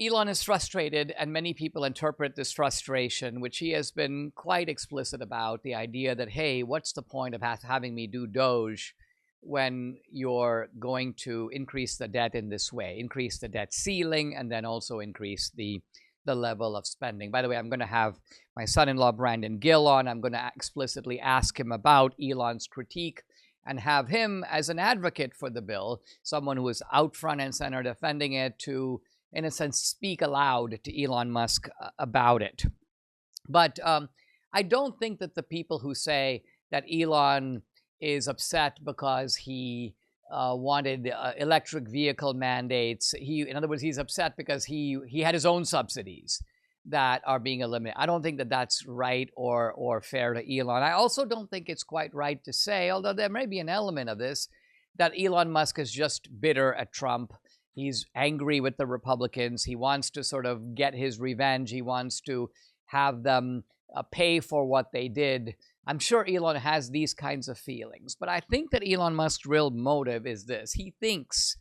Elon is frustrated, and many people interpret this frustration, which he has been quite explicit about, the idea that, hey, what's the point of having me do Doge when you're going to increase the debt in this way, increase the debt ceiling, and then also increase the level of spending. By the way, I'm going to have my son-in-law, Brandon Gill, on. I'm going to explicitly ask him about Elon's critique and have him as an advocate for the bill, someone who is out front and center defending it, to, in a sense, speak aloud to Elon Musk about it. But I don't think that the people who say that Elon is upset because he wanted electric vehicle mandates, in other words, he's upset because he had his own subsidies that are being eliminated. I don't think that that's right or fair to Elon. I also don't think it's quite right to say, although there may be an element of this, that Elon Musk is just bitter at Trump. He's angry with the Republicans. He wants to sort of get his revenge. He wants to have them pay for what they did. I'm sure Elon has these kinds of feelings, but I think that Elon Musk's real motive is this. He thinks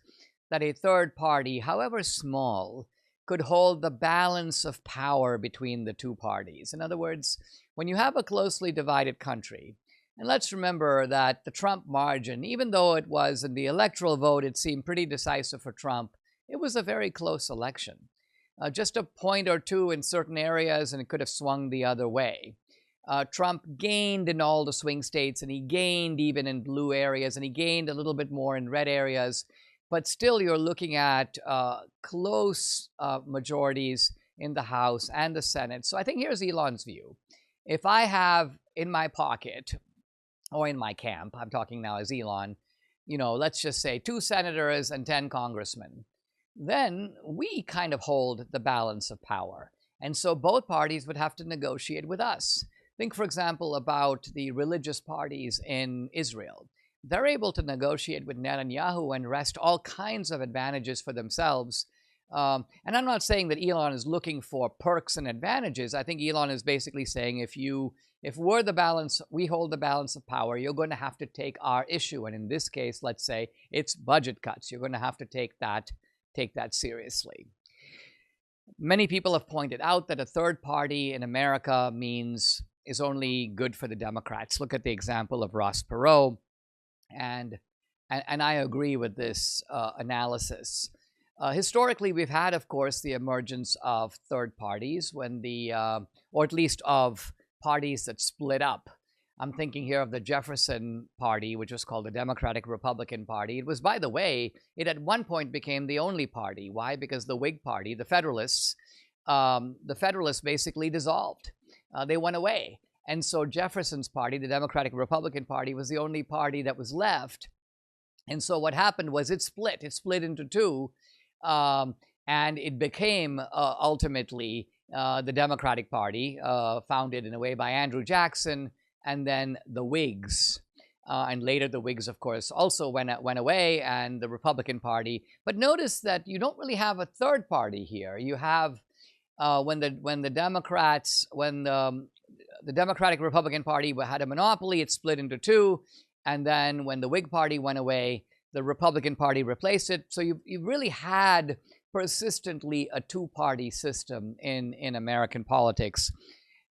that a third party, however small, could hold the balance of power between the two parties. In other words, when you have a closely divided country, and let's remember that the Trump margin, even though it was in the electoral vote, it seemed pretty decisive for Trump, it was a very close election. Just a point or two in certain areas, and it could have swung the other way. Trump gained in all the swing states, and he gained even in blue areas, and he gained a little bit more in red areas. But still, you're looking at close majorities in the House and the Senate. So I think here's Elon's view. If I have in my pocket, or in my camp, I'm talking now as Elon, let's just say 2 senators and 10 congressmen, then we kind of hold the balance of power. And so both parties would have to negotiate with us. Think, for example, about the religious parties in Israel. They're able to negotiate with Netanyahu and wrest all kinds of advantages for themselves. And I'm not saying that Elon is looking for perks and advantages. I think Elon is basically saying, if we're the balance, we hold the balance of power, you're going to have to take our issue. And in this case, let's say it's budget cuts. You're going to have to take that seriously. Many people have pointed out that a third party in America is only good for the Democrats. Look at the example of Ross Perot. And I agree with this analysis. Historically, we've had, of course, the emergence of third parties or at least of parties that split up. I'm thinking here of the Jefferson Party, which was called the Democratic Republican Party. It was, by the way, it at one point became the only party. Why? Because the Whig Party, the Federalists basically dissolved. They went away. And so Jefferson's party, the Democratic Republican Party, was the only party that was left. And so what happened was it split. It split into two, and it became ultimately the Democratic Party, founded in a way by Andrew Jackson, and then the Whigs. And later the Whigs, of course, also went away, and the Republican Party. But notice that you don't really have a third party here. You have when the Democratic Republican Party had a monopoly, it split into two, and then when the Whig Party went away, the Republican Party replaced it. So you really had persistently a two-party system in American politics.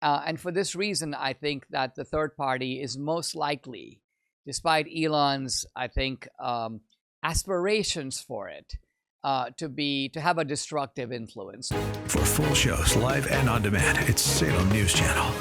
And for this reason, I think that the third party is most likely, despite Elon's, I think, aspirations for it, to have a destructive influence. For full shows, live and on demand, it's Salem News Channel.